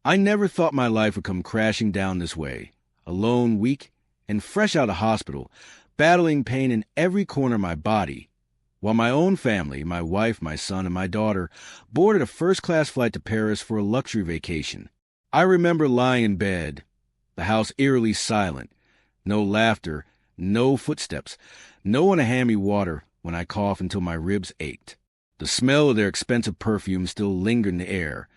I never thought my life would come crashing down this way. Alone, weak, and fresh out of hospital, battling pain in every corner of my body, while my own family, my wife, my son, and my daughter, boarded a first-class flight to Paris for a luxury vacation. I remember lying in bed, the house eerily silent, no laughter, no footsteps, no one to hand me water when I coughed until my ribs ached. The smell of their expensive perfume still lingered in the air,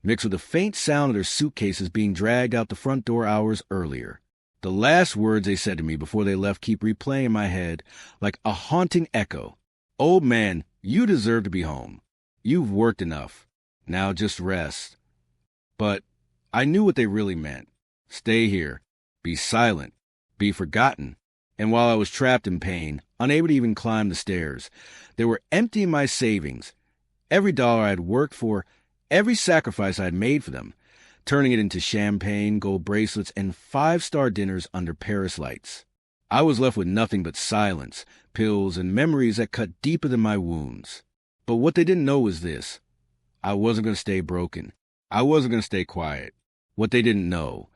mixed with the faint sound of their suitcases being dragged out the front door hours earlier. The last words they said to me before they left keep replaying in my head like a haunting echo. "Old man, you deserve to be home. You've worked enough. Now just rest." But I knew what they really meant. Stay here. Be silent. Be forgotten. And while I was trapped in pain, unable to even climb the stairs, they were emptying my savings, every dollar I had worked for, every sacrifice I had made for them, turning it into champagne, gold bracelets, and 5-star dinners under Paris lights. I was left with nothing but silence, pills, and memories that cut deeper than my wounds. But what they didn't know was this. I wasn't going to stay broken. I wasn't going to stay quiet. What they didn't know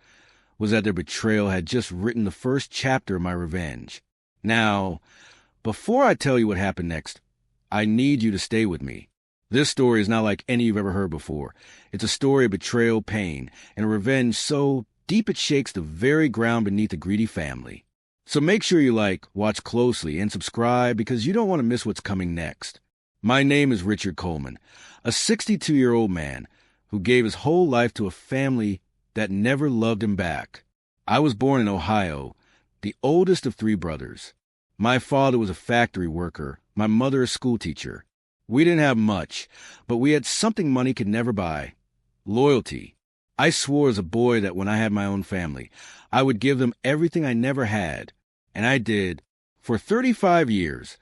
was that their betrayal had just written the first chapter of my revenge. Now, before I tell you what happened next, I need you to stay with me. This story is not like any you've ever heard before. It's a story of betrayal, pain, and revenge so deep it shakes the very ground beneath a greedy family. So make sure you watch closely, and subscribe because you don't want to miss what's coming next. My name is Richard Coleman, a 62-year-old man who gave his whole life to a family that never loved him back. I was born in Ohio, the oldest of 3 brothers. My father was a factory worker, my mother a schoolteacher. We didn't have much, but we had something money could never buy: loyalty. I swore as a boy that when I had my own family, I would give them everything I never had. And I did. For 35 years,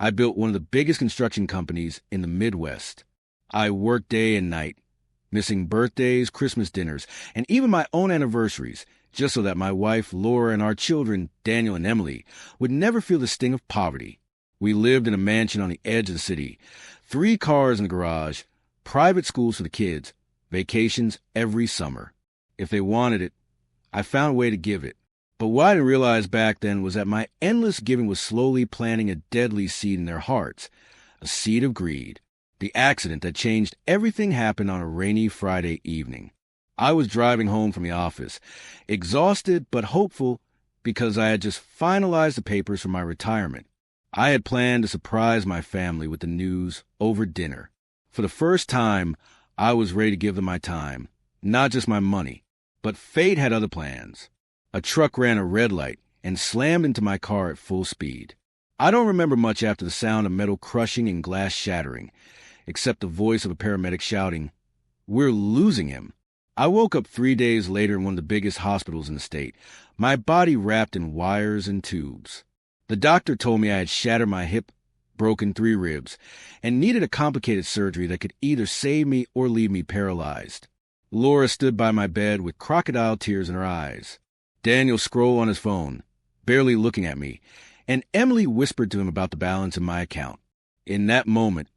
I built one of the biggest construction companies in the Midwest. I worked day and night, missing birthdays, Christmas dinners, and even my own anniversaries, just so that my wife, Laura, and our children, Daniel and Emily, would never feel the sting of poverty. We lived in a mansion on the edge of the city, 3 cars in the garage, private schools for the kids, vacations every summer. If they wanted it, I found a way to give it. But what I didn't realize back then was that my endless giving was slowly planting a deadly seed in their hearts, a seed of greed. The accident that changed everything happened on a rainy Friday evening. I was driving home from the office, exhausted but hopeful because I had just finalized the papers for my retirement. I had planned to surprise my family with the news over dinner. For the first time, I was ready to give them my time, not just my money. But fate had other plans. A truck ran a red light and slammed into my car at full speed. I don't remember much after the sound of metal crushing and glass shattering, except the voice of a paramedic shouting, "We're losing him." I woke up 3 days later in one of the biggest hospitals in the state, my body wrapped in wires and tubes. The doctor told me I had shattered my hip, broken 3 ribs, and needed a complicated surgery that could either save me or leave me paralyzed. Laura stood by my bed with crocodile tears in her eyes. Daniel scrolled on his phone, barely looking at me, and Emily whispered to him about the balance in my account. In that moment,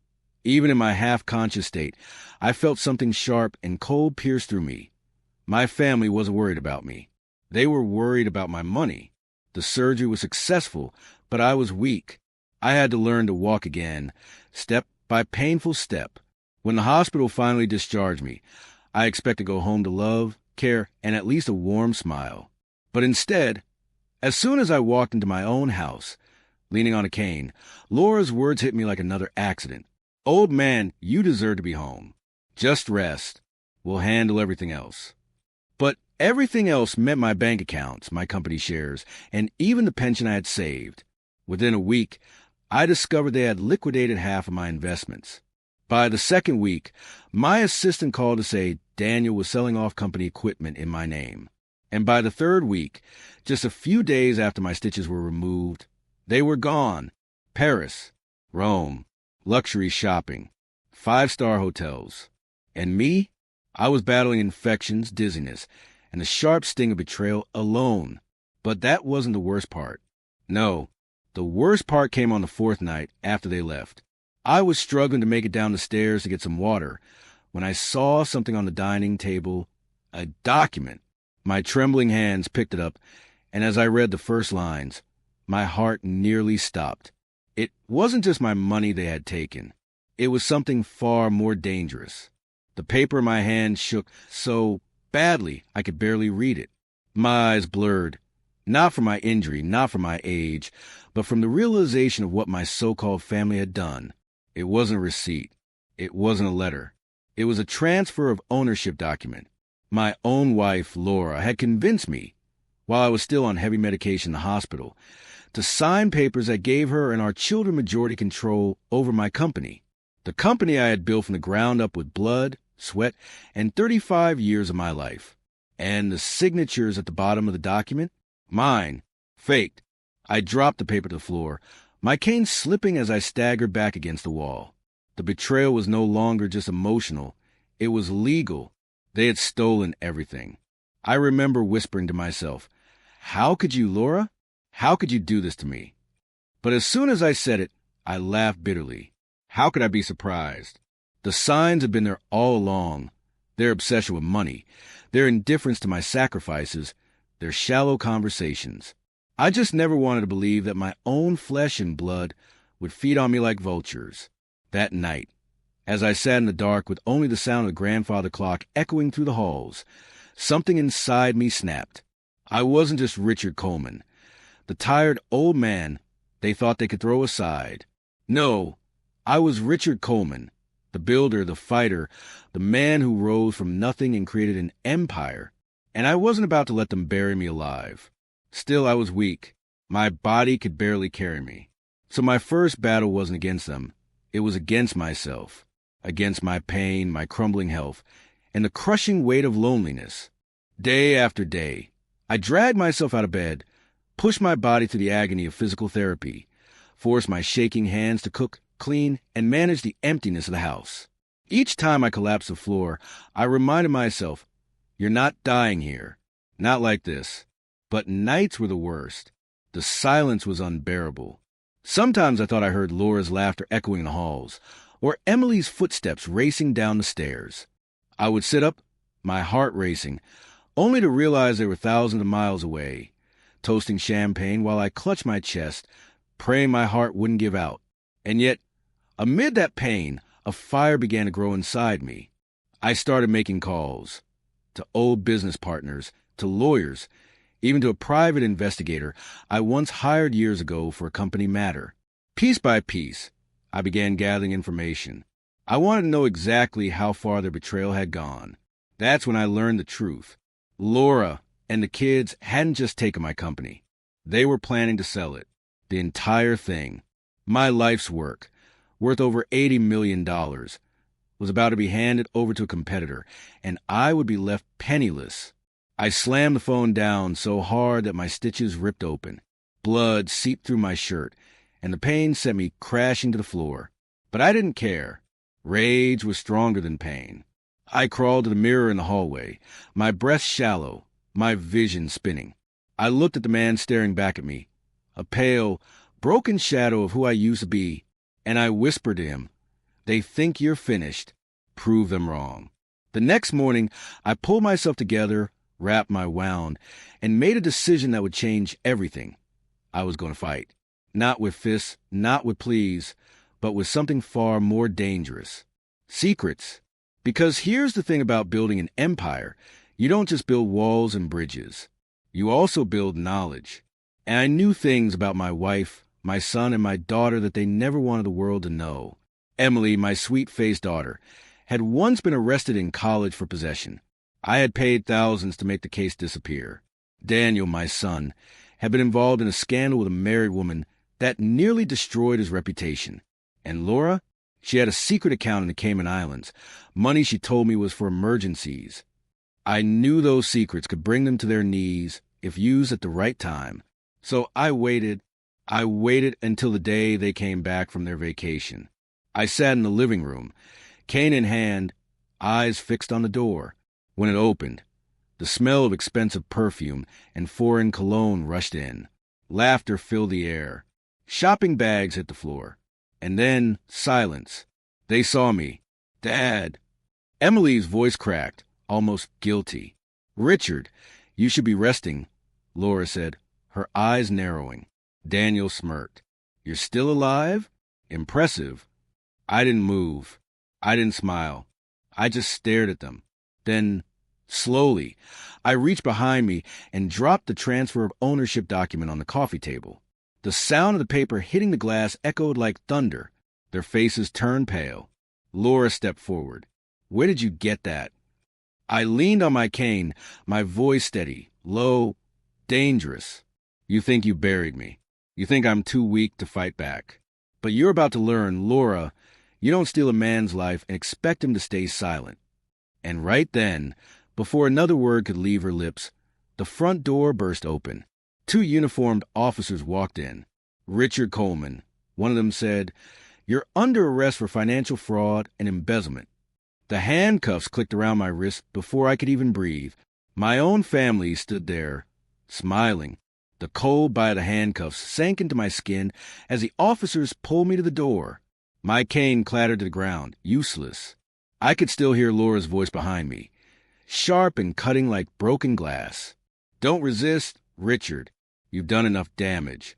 even in my half-conscious state, I felt something sharp and cold pierce through me. My family wasn't worried about me. They were worried about my money. The surgery was successful, but I was weak. I had to learn to walk again, step by painful step. When the hospital finally discharged me, I expected to go home to love, care, and at least a warm smile. But instead, as soon as I walked into my own house, leaning on a cane, Laura's words hit me like another accident. "Old man, you deserve to be home. Just rest. We'll handle everything else." But everything else meant my bank accounts, my company shares, and even the pension I had saved. Within a week, I discovered they had liquidated half of my investments. By the second week, my assistant called to say Daniel was selling off company equipment in my name. And by the third week, just a few days after my stitches were removed, they were gone. Paris, Rome, luxury shopping, 5-star hotels. And me? I was battling infections, dizziness, and the sharp sting of betrayal alone. But that wasn't the worst part. No, the worst part came on the 4th night after they left. I was struggling to make it down the stairs to get some water when I saw something on the dining table A document. My trembling hands picked it up, and as I read the first lines, my heart nearly stopped. It wasn't just my money they had taken. It was something far more dangerous. The paper in my hand shook so badly I could barely read it. My eyes blurred, not from my injury, not from my age, but from the realization of what my so-called family had done. It wasn't a receipt. It wasn't a letter. It was a transfer of ownership document. My own wife, Laura, had convinced me, while I was still on heavy medication in the hospital, to sign papers that gave her and our children majority control over my company. The company I had built from the ground up with blood, sweat, and 35 years of my life. And the signatures at the bottom of the document? Mine. Faked. I dropped the paper to the floor, my cane slipping as I staggered back against the wall. The betrayal was no longer just emotional. It was legal. They had stolen everything. I remember whispering to myself, "How could you, Laura? How could you do this to me?" But as soon as I said it, I laughed bitterly. How could I be surprised? The signs had been there all along. Their obsession with money, their indifference to my sacrifices, their shallow conversations. I just never wanted to believe that my own flesh and blood would feed on me like vultures. That night, as I sat in the dark with only the sound of the grandfather clock echoing through the halls, something inside me snapped. I wasn't just Richard Coleman, the tired old man they thought they could throw aside. No, I was Richard Coleman, the builder, the fighter, the man who rose from nothing and created an empire, and I wasn't about to let them bury me alive. Still, I was weak. My body could barely carry me. So my first battle wasn't against them. It was against myself, against my pain, my crumbling health, and the crushing weight of loneliness. Day after day, I dragged myself out of bed, pushed my body to the agony of physical therapy, forced my shaking hands to cook, clean, and manage the emptiness of the house. Each time I collapsed to the floor, I reminded myself, "You're not dying here. Not like this." But nights were the worst. The silence was unbearable. Sometimes I thought I heard Laura's laughter echoing in the halls, or Emily's footsteps racing down the stairs. I would sit up, my heart racing, only to realize they were thousands of miles away, toasting champagne while I clutched my chest, praying my heart wouldn't give out. And yet, amid that pain, a fire began to grow inside me. I started making calls to old business partners, to lawyers, even to a private investigator I once hired years ago for a company matter. Piece by piece, I began gathering information. I wanted to know exactly how far their betrayal had gone. That's when I learned the truth. Laura and the kids hadn't just taken my company. They were planning to sell it. The entire thing. My life's work, worth over $80 million, was about to be handed over to a competitor, and I would be left penniless. I slammed the phone down so hard that my stitches ripped open. Blood seeped through my shirt, and the pain sent me crashing to the floor. But I didn't care. Rage was stronger than pain. I crawled to the mirror in the hallway, my breath shallow, my vision spinning. I looked at the man staring back at me, a pale, broken shadow of who I used to be, and I whispered to him, "They think you're finished. Prove them wrong." The next morning, I pulled myself together, wrapped my wound, and made a decision that would change everything. I was going to fight. Not with fists, not with pleas, but with something far more dangerous. Secrets. Because here's the thing about building an empire. You don't just build walls and bridges. You also build knowledge. And I knew things about my wife, my son, and my daughter that they never wanted the world to know. Emily, my sweet-faced daughter, had once been arrested in college for possession. I had paid thousands to make the case disappear. Daniel, my son, had been involved in a scandal with a married woman that nearly destroyed his reputation. And Laura? She had a secret account in the Cayman Islands. Money she told me was for emergencies. I knew those secrets could bring them to their knees if used at the right time. So I waited. I waited until the day they came back from their vacation. I sat in the living room, cane in hand, eyes fixed on the door. When it opened, the smell of expensive perfume and foreign cologne rushed in. Laughter filled the air. Shopping bags hit the floor. And then silence. They saw me. "Dad." Emily's voice cracked, almost guilty. "Richard, you should be resting," Laura said, her eyes narrowing. Daniel smirked. "You're still alive? Impressive." I didn't move. I didn't smile. I just stared at them. Then, slowly, I reached behind me and dropped the transfer of ownership document on the coffee table. The sound of the paper hitting the glass echoed like thunder. Their faces turned pale. Laura stepped forward. "Where did you get that?" I leaned on my cane, my voice steady, low, dangerous. "You think you buried me. You think I'm too weak to fight back. But you're about to learn, Laura, you don't steal a man's life and expect him to stay silent." And right then, before another word could leave her lips, the front door burst open. 2 uniformed officers walked in. Richard Coleman. One of them said, "You're under arrest for financial fraud and embezzlement." The handcuffs clicked around my wrist before I could even breathe. My own family stood there, smiling. The cold bite of the handcuffs sank into my skin as the officers pulled me to the door. My cane clattered to the ground, useless. I could still hear Laura's voice behind me, sharp and cutting like broken glass. "Don't resist, Richard. You've done enough damage."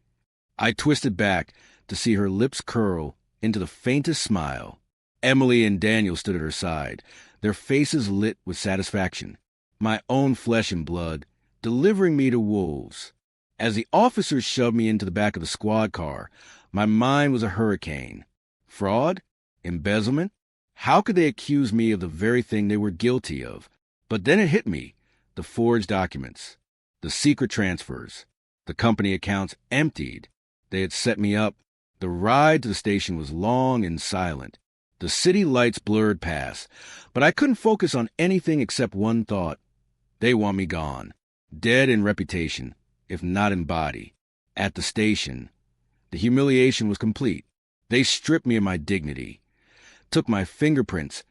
I twisted back to see her lips curl into the faintest smile. Emily and Daniel stood at her side, their faces lit with satisfaction. My own flesh and blood, delivering me to wolves. As the officers shoved me into the back of the squad car, my mind was a hurricane. Fraud? Embezzlement? How could they accuse me of the very thing they were guilty of? But then it hit me. The forged documents. The secret transfers. The company accounts emptied. They had set me up. The ride to the station was long and silent. The city lights blurred past, but I couldn't focus on anything except one thought. They want me gone. Dead in reputation, if not in body. At the station, the humiliation was complete. They stripped me of my dignity, took my fingerprints,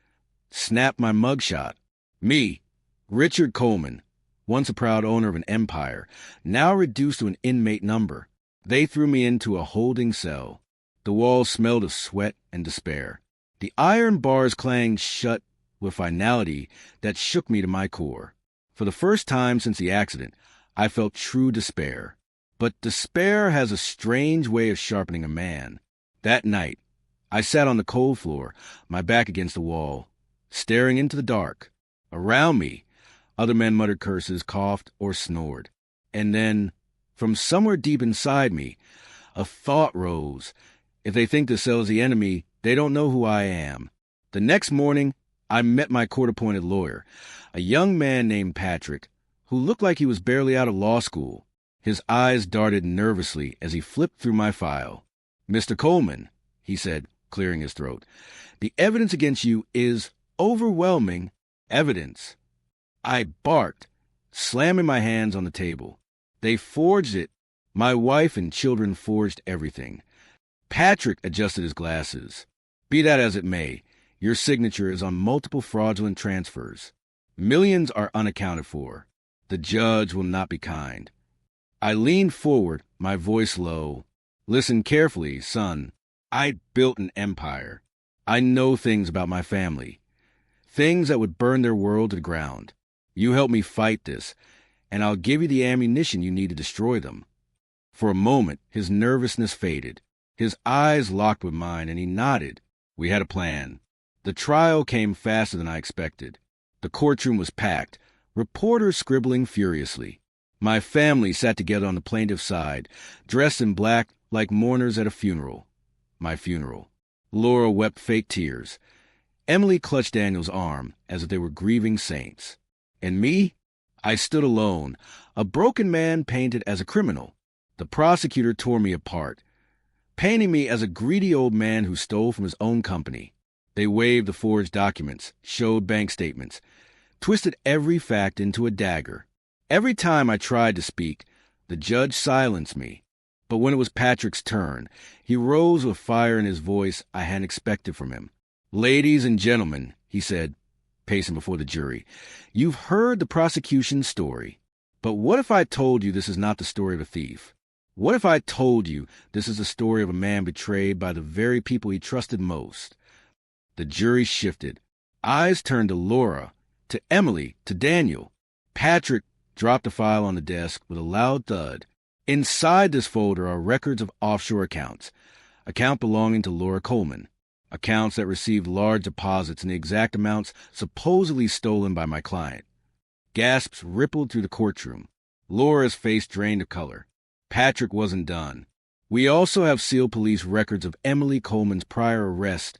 snapped my mugshot. Me, Richard Coleman, once a proud owner of an empire, now reduced to an inmate number. They threw me into a holding cell. The walls smelled of sweat and despair. The iron bars clanged shut with finality that shook me to my core. For the first time since the accident, I felt true despair. But despair has a strange way of sharpening a man. That night, I sat on the cold floor, my back against the wall, staring into the dark. Around me, other men muttered curses, coughed, or snored. And then, from somewhere deep inside me, a thought rose. If they think the cell is the enemy, they don't know who I am. The next morning, I met my court-appointed lawyer, a young man named Patrick, who looked like he was barely out of law school. His eyes darted nervously as he flipped through my file. "Mr. Coleman," he said, clearing his throat, "the evidence against you is overwhelming evidence." I barked, slamming my hands on the table. "They forged it. My wife and children forged everything." Patrick adjusted his glasses. "Be that as it may, your signature is on multiple fraudulent transfers. Millions are unaccounted for. The judge will not be kind." I leaned forward, my voice low. "Listen carefully, son. I built an empire. I know things about my family. Things that would burn their world to the ground. You help me fight this, and I'll give you the ammunition you need to destroy them." For a moment, his nervousness faded. His eyes locked with mine, and he nodded. We had a plan. The trial came faster than I expected. The courtroom was packed, reporters scribbling furiously. My family sat together on the plaintiff's side, dressed in black like mourners at a funeral. My funeral. Laura wept fake tears. Emily clutched Daniel's arm as if they were grieving saints. And me? I stood alone, a broken man painted as a criminal. The prosecutor tore me apart, painting me as a greedy old man who stole from his own company. They waved the forged documents, showed bank statements, twisted every fact into a dagger. Every time I tried to speak, the judge silenced me. But when it was Patrick's turn, he rose with fire in his voice I hadn't expected from him. "Ladies and gentlemen," he said, pacing before the jury, "you've heard the prosecution's story. But what if I told you this is not the story of a thief? What if I told you this is the story of a man betrayed by the very people he trusted most?" The jury shifted. Eyes turned to Laura, to Emily, to Daniel. Patrick dropped the file on the desk with a loud thud. Inside this folder are records of offshore accounts, account belonging to Laura Coleman, accounts that received large deposits in the exact amounts supposedly stolen by my client. Gasps rippled through the courtroom. Laura's face drained of color. Patrick wasn't done. We also have sealed police records of Emily Coleman's prior arrest,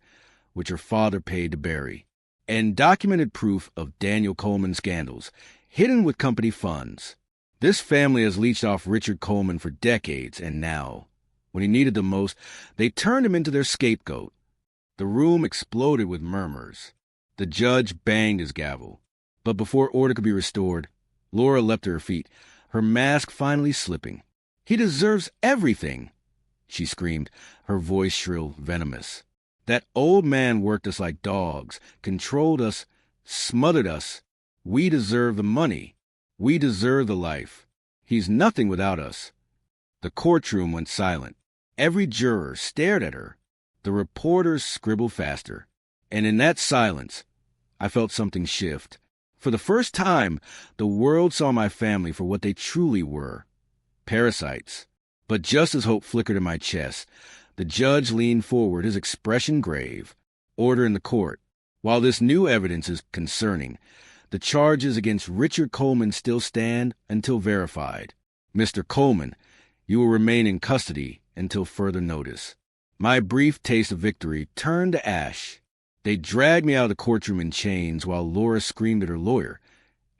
which her father paid to bury, and documented proof of Daniel Coleman's scandals, hidden with company funds. This family has leeched off Richard Coleman for decades, and now, when he needed them most, they turned him into their scapegoat. The room exploded with murmurs. The judge banged his gavel. But before order could be restored, Laura leapt to her feet, her mask finally slipping. "He deserves everything," she screamed, her voice shrill, venomous. "That old man worked us like dogs, controlled us, smothered us. We deserve the money. We deserve the life. He's nothing without us." The courtroom went silent. Every juror stared at her. The reporters scribbled faster. And in that silence, I felt something shift. For the first time, the world saw my family for what they truly were. Parasites. But just as hope flickered in my chest, the judge leaned forward, his expression grave. Order in the court. While this new evidence is concerning, the charges against Richard Coleman still stand until verified. Mr. Coleman, you will remain in custody until further notice. My brief taste of victory turned to ash. They dragged me out of the courtroom in chains while Laura screamed at her lawyer.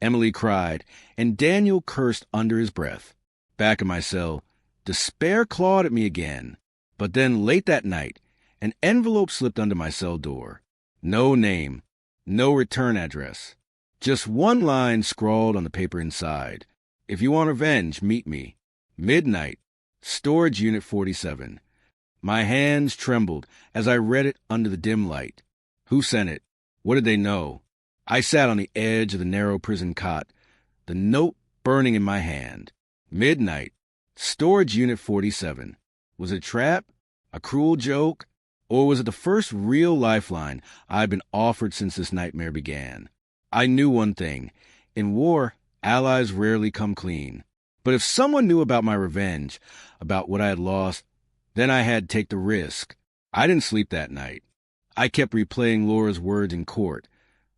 Emily cried, and Daniel cursed under his breath. Back in my cell, despair clawed at me again. But then, late that night, an envelope slipped under my cell door. No name, no return address. Just one line scrawled on the paper inside. "If you want revenge, meet me. Midnight, Storage Unit 47. My hands trembled as I read it under the dim light. Who sent it? What did they know? I sat on the edge of the narrow prison cot, the note burning in my hand. Midnight, Storage Unit 47. Was it a trap? A cruel joke? Or was it the first real lifeline I'd been offered since this nightmare began? I knew one thing. In war, allies rarely come clean. But if someone knew about my revenge, about what I had lost, then I had to take the risk. I didn't sleep that night. I kept replaying Laura's words in court.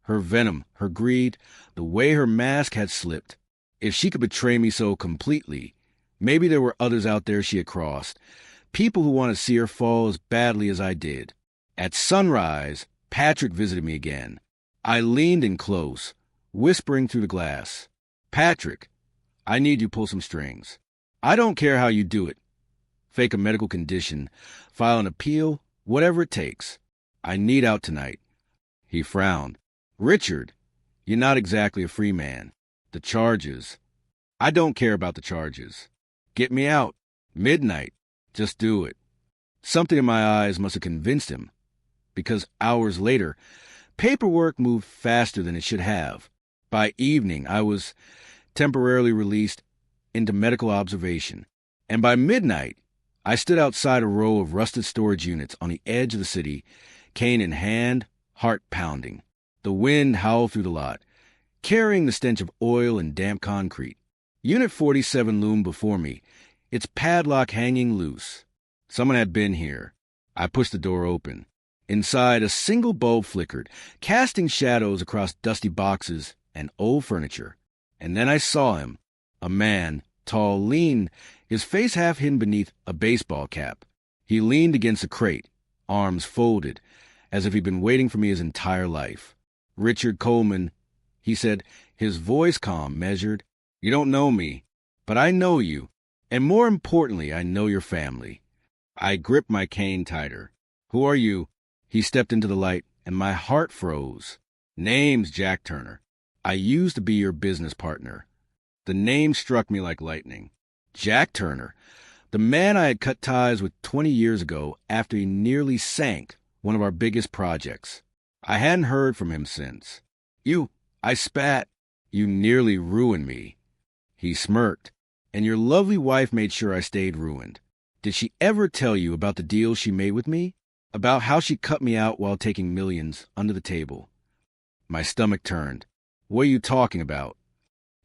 Her venom, her greed, the way her mask had slipped. If she could betray me so completely, maybe there were others out there she had crossed. People who wanted to see her fall as badly as I did. At sunrise, Patrick visited me again. I leaned in close, whispering through the glass. "Patrick, I need you to pull some strings. I don't care how you do it. Fake a medical condition, file an appeal, whatever it takes. I need out tonight." He frowned. "Richard, you're not exactly a free man. The charges. I don't care about the charges. Get me out. Midnight. Just do it." Something in my eyes must have convinced him, because hours later, paperwork moved faster than it should have. By evening, I was temporarily released into medical observation, and by midnight, I stood outside a row of rusted storage units on the edge of the city, cane in hand, heart pounding. The wind howled through the lot, carrying the stench of oil and damp concrete. Unit 47 loomed before me, its padlock hanging loose. Someone had been here. I pushed the door open. Inside, a single bulb flickered, casting shadows across dusty boxes and old furniture. And then I saw him, a man, tall, lean, his face half hidden beneath a baseball cap. He leaned against a crate, arms folded, as if he'd been waiting for me his entire life. "Richard Coleman," he said, his voice calm, measured. "You don't know me, but I know you, and more importantly, I know your family." I gripped my cane tighter. "Who are you?" He stepped into the light, and my heart froze. "Name's Jack Turner. I used to be your business partner." The name struck me like lightning. Jack Turner, the man I had cut ties with 20 years ago after he nearly sank one of our biggest projects. I hadn't heard from him since. I spat. "You nearly ruined me." He smirked. "And your lovely wife made sure I stayed ruined. Did she ever tell you about the deal she made with me? About how she cut me out while taking millions under the table?" My stomach turned. "What are you talking about?"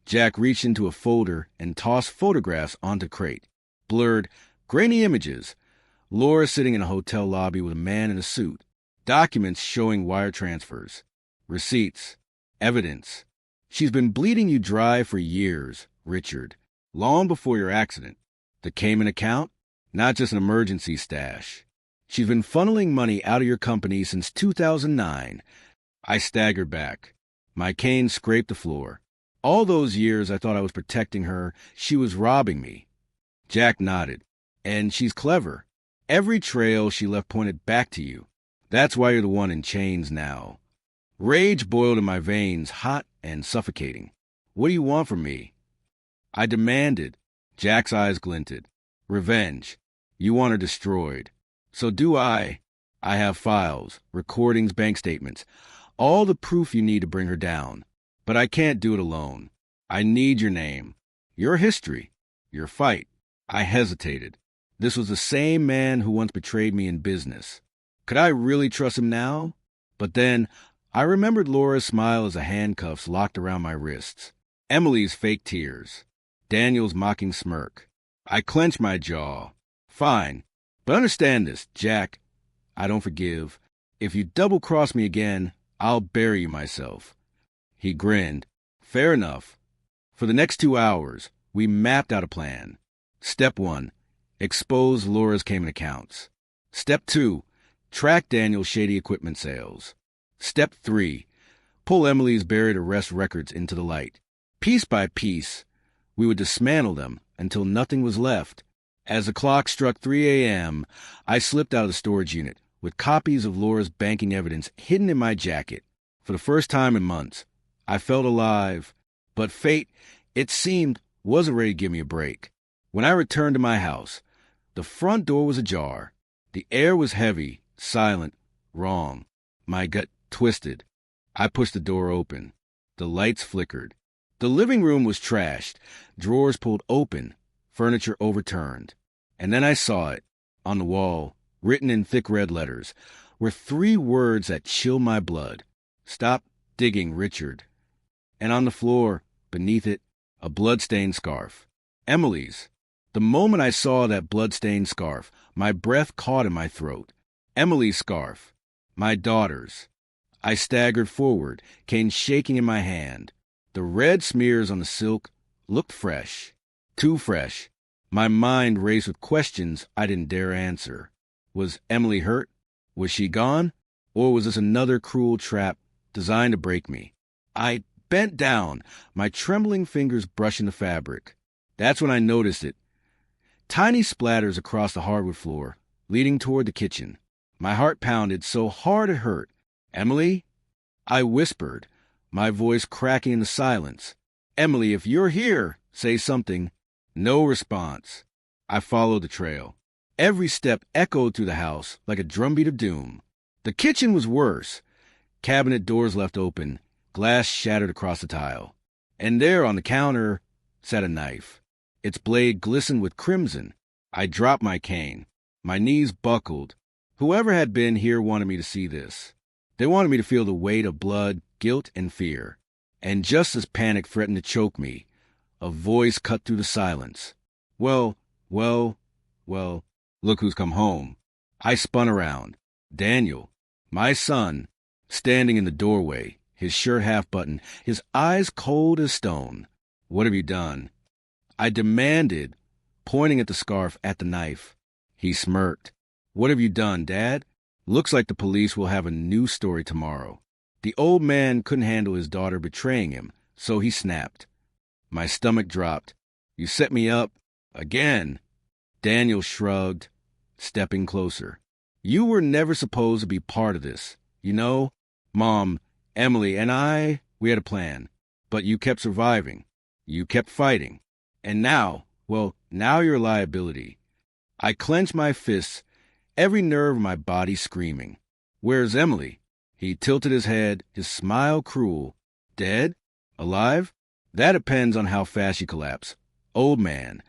Jack reached into a folder and tossed photographs onto the crate. Blurred, grainy images. Laura sitting in a hotel lobby with a man in a suit. Documents showing wire transfers. Receipts. Evidence. She's been bleeding you dry for years, Richard. Long before your accident. The Cayman account? Not just an emergency stash. She's been funneling money out of your company since 2009. I staggered back. My cane scraped the floor. All those years I thought I was protecting her, she was robbing me. Jack nodded. And she's clever. Every trail she left pointed back to you. That's why you're the one in chains now. Rage boiled in my veins, hot and suffocating. What do you want from me? I demanded. Jack's eyes glinted. Revenge. You want her destroyed. So do I. I have files, recordings, bank statements, all the proof you need to bring her down. But I can't do it alone. I need your name, your history, your fight. I hesitated. This was the same man who once betrayed me in business. Could I really trust him now? But then I remembered Laura's smile as the handcuffs locked around my wrists. Emily's fake tears. Daniel's mocking smirk. I clenched my jaw. Fine. But understand this, Jack. I don't forgive. If you double-cross me again, I'll bury you myself. He grinned. Fair enough. For the next 2 hours, we mapped out a plan. Step 1. Expose Laura's Cayman accounts. Step 2. Track Daniel's shady equipment sales. Step 3. Pull Emily's buried arrest records into the light. Piece by piece, we would dismantle them until nothing was left. As the clock struck 3 a.m., I slipped out of the storage unit with copies of Laura's banking evidence hidden in my jacket. For the first time in months, I felt alive, but fate, it seemed, wasn't ready to give me a break. When I returned to my house, the front door was ajar. The air was heavy, silent, wrong. My gut twisted. I pushed the door open. The lights flickered. The living room was trashed, drawers pulled open, furniture overturned. And then I saw it. On the wall, written in thick red letters, were 3 words that chilled my blood. Stop digging, Richard. And on the floor, beneath it, a blood-stained scarf. Emily's. The moment I saw that blood-stained scarf, my breath caught in my throat. Emily's scarf. My daughter's. I staggered forward, cane shaking in my hand. The red smears on the silk looked fresh. Too fresh. My mind raced with questions I didn't dare answer. Was Emily hurt? Was she gone? Or was this another cruel trap designed to break me? I bent down, my trembling fingers brushing the fabric. That's when I noticed it. Tiny splatters across the hardwood floor, leading toward the kitchen. My heart pounded so hard it hurt. Emily? I whispered, my voice cracking in the silence. Emily, if you're here, say something. No response. I followed the trail. Every step echoed through the house like a drumbeat of doom. The kitchen was worse. Cabinet doors left open, glass shattered across the tile. And there on the counter sat a knife. Its blade glistened with crimson. I dropped my cane. My knees buckled. Whoever had been here wanted me to see this. They wanted me to feel the weight of blood, guilt, and fear. And just as panic threatened to choke me, a voice cut through the silence. Well, look who's come home. I spun around. Daniel, my son, standing in the doorway, his shirt half buttoned, his eyes cold as stone. What have you done? I demanded, pointing at the scarf, at the knife. He smirked. What have you done, Dad? Looks like the police will have a new story tomorrow. The old man couldn't handle his daughter betraying him, so he snapped. My stomach dropped. You set me up? Again? Daniel shrugged, stepping closer. You were never supposed to be part of this. You know, Mom, Emily, and we had a plan. But you kept surviving. You kept fighting. And now you're a liability. I clenched my fists, every nerve in my body screaming. Where's Emily? He tilted his head, his smile cruel. Dead? Alive? That depends on how fast you collapse. Old man.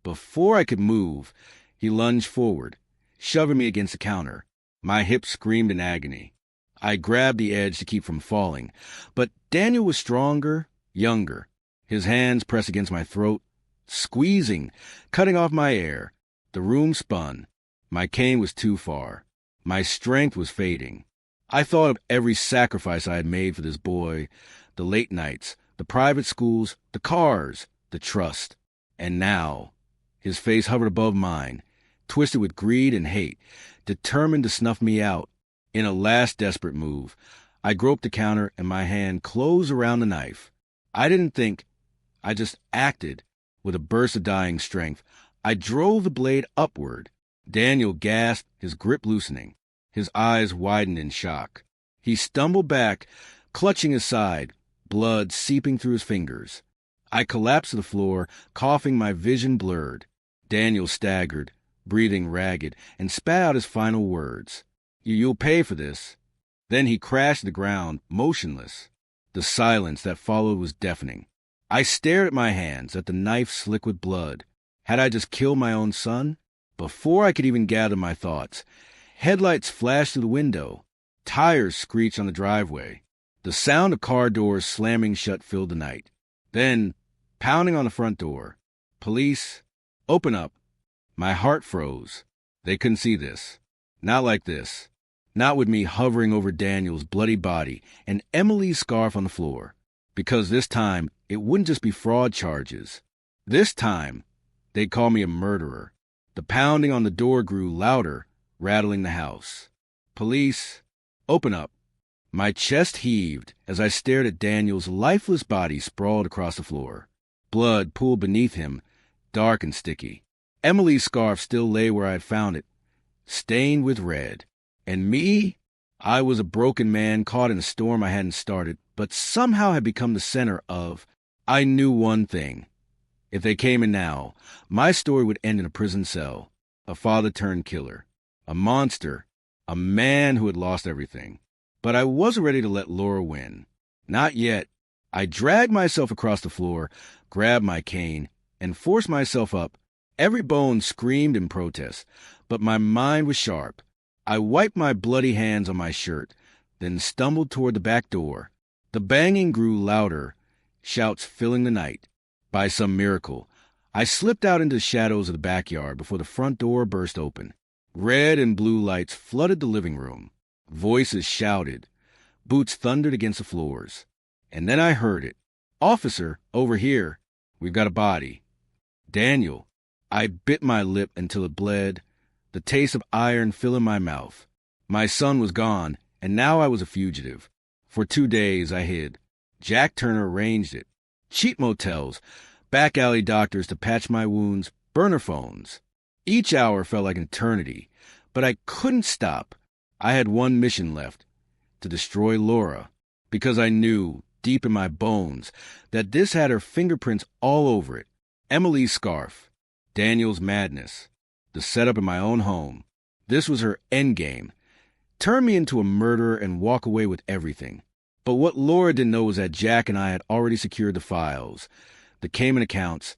Before I could move, he lunged forward, shoving me against the counter. My hips screamed in agony. I grabbed the edge to keep from falling, but Daniel was stronger, younger. His hands pressed against my throat, squeezing, cutting off my air. The room spun. My cane was too far. My strength was fading. I thought of every sacrifice I had made for this boy, the late nights, the private schools, the cars, the trust. And now, his face hovered above mine, twisted with greed and hate, determined to snuff me out. In a last desperate move, I groped the counter and my hand closed around the knife. I didn't think, I just acted. With a burst of dying strength, I drove the blade upward. Daniel gasped, his grip loosening. His eyes widened in shock. He stumbled back, clutching his side, blood seeping through his fingers. I collapsed to the floor, coughing, my vision blurred. Daniel staggered, breathing ragged, and spat out his final words. You'll pay for this. Then he crashed to the ground, motionless. The silence that followed was deafening. I stared at my hands, at the knife slick with blood. Had I just killed my own son? Before I could even gather my thoughts, headlights flashed through the window. Tires screeched on the driveway. The sound of car doors slamming shut filled the night. Then, pounding on the front door. Police, open up. My heart froze. They couldn't see this. Not like this. Not with me hovering over Daniel's bloody body and Emily's scarf on the floor. Because this time, it wouldn't just be fraud charges. This time, they'd call me a murderer. The pounding on the door grew louder, rattling the house. Police, open up. My chest heaved as I stared at Daniel's lifeless body sprawled across the floor. Blood pooled beneath him, dark and sticky. Emily's scarf still lay where I had found it, stained with red. And me? I was a broken man caught in a storm I hadn't started, but somehow had become the center of. I knew one thing. If they came in now, my story would end in a prison cell. A father-turned-killer. A monster. A man who had lost everything. But I wasn't ready to let Laura win. Not yet. I dragged myself across the floor, grabbed my cane, and forced myself up. Every bone screamed in protest, but my mind was sharp. I wiped my bloody hands on my shirt, then stumbled toward the back door. The banging grew louder, shouts filling the night. By some miracle, I slipped out into the shadows of the backyard before the front door burst open. Red and blue lights flooded the living room. Voices shouted. Boots thundered against the floors. And then I heard it. Officer, over here. We've got a body. Daniel. I bit my lip until it bled, the taste of iron filling my mouth. My son was gone, and now I was a fugitive. For 2 days I hid. Jack Turner arranged it. Cheap motels, back alley doctors to patch my wounds, burner phones. Each hour felt like an eternity, but I couldn't stop. I had one mission left, to destroy Laura, because I knew, deep in my bones, that this had her fingerprints all over it. Emily's scarf, Daniel's madness, the setup in my own home. This was her endgame. Turn me into a murderer and walk away with everything. But what Laura didn't know was that Jack and I had already secured the files, the Cayman accounts,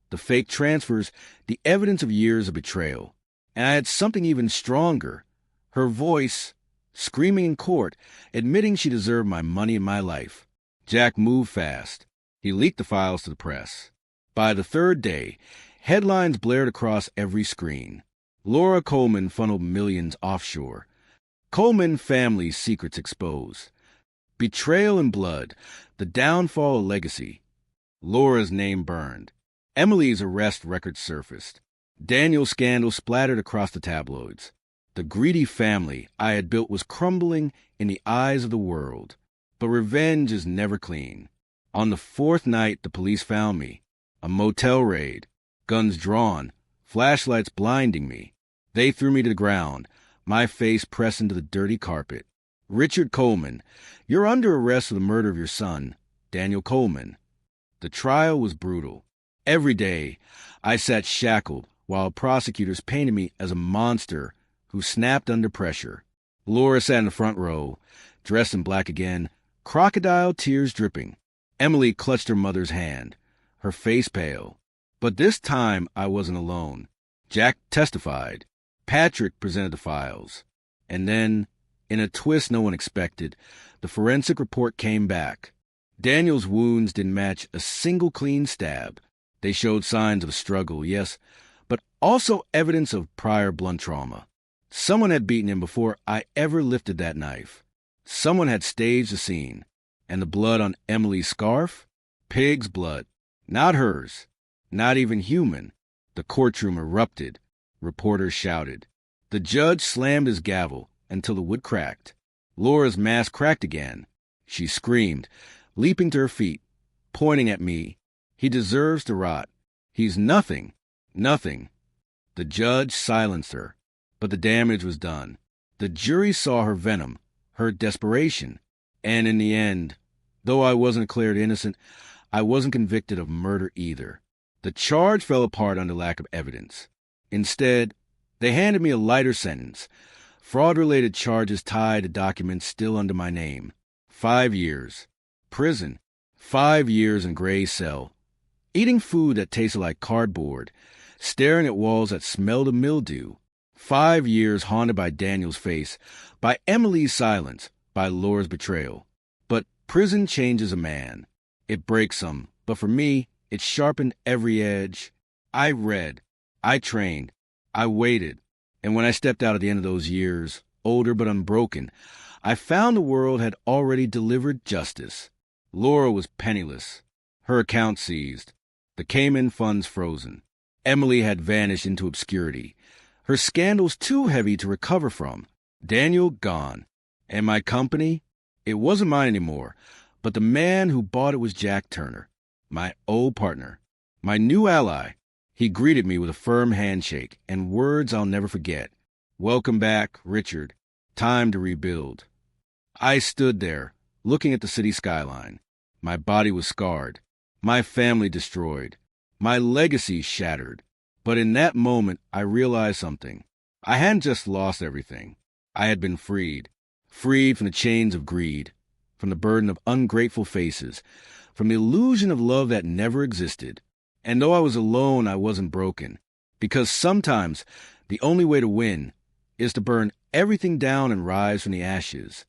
the fake transfers, the evidence of years of betrayal. And I had something even stronger. Her voice, screaming in court, admitting she deserved my money and my life. Jack moved fast. He leaked the files to the press. By the 3rd day, headlines blared across every screen. Laura Coleman funneled millions offshore. Coleman family secrets exposed. Betrayal and blood, the downfall of legacy. Laura's name burned. Emily's arrest record surfaced. Daniel's scandal splattered across the tabloids. The greedy family I had built was crumbling in the eyes of the world. But revenge is never clean. On the 4th night, the police found me. A motel raid. Guns drawn. Flashlights blinding me. They threw me to the ground, my face pressed into the dirty carpet. Richard Coleman, you're under arrest for the murder of your son, Daniel Coleman. The trial was brutal. Every day, I sat shackled while prosecutors painted me as a monster who snapped under pressure. Laura sat in the front row, dressed in black again, crocodile tears dripping. Emily clutched her mother's hand, her face pale. But this time I wasn't alone. Jack testified. Patrick presented the files. And then, in a twist no one expected, the forensic report came back. Daniel's wounds didn't match a single clean stab. They showed signs of struggle, yes, but also evidence of prior blunt trauma. Someone had beaten him before I ever lifted that knife. Someone had staged the scene. And the blood on Emily's scarf? Pig's blood. Not hers. Not even human. The courtroom erupted. Reporters shouted. The judge slammed his gavel until the wood cracked. Laura's mask cracked again. She screamed, leaping to her feet, pointing at me. He deserves to rot. He's nothing. Nothing. The judge silenced her, but the damage was done. The jury saw her venom, her desperation. And in the end, though I wasn't declared innocent, I wasn't convicted of murder either. The charge fell apart under lack of evidence. Instead, they handed me a lighter sentence. Fraud-related charges tied to documents still under my name. 5 years. Prison. 5 years in gray cell. Eating food that tasted like cardboard. Staring at walls that smelled of mildew. 5 years haunted by Daniel's face, by Emily's silence, by Laura's betrayal. But prison changes a man. It breaks some, but for me, it sharpened every edge. I read. I trained. I waited. And when I stepped out at the end of those years, older but unbroken, I found the world had already delivered justice. Laura was penniless. Her account seized. The Cayman funds frozen. Emily had vanished into obscurity. Her scandals too heavy to recover from. Daniel gone. And my company? It wasn't mine anymore, but the man who bought it was Jack Turner, my old partner, my new ally. He greeted me with a firm handshake and words I'll never forget. Welcome back, Richard. Time to rebuild. I stood there, looking at the city skyline. My body was scarred, my family destroyed, my legacy shattered. But in that moment, I realized something. I hadn't just lost everything. I had been freed. Freed from the chains of greed, from the burden of ungrateful faces, from the illusion of love that never existed. And though I was alone, I wasn't broken. Because sometimes the only way to win is to burn everything down and rise from the ashes.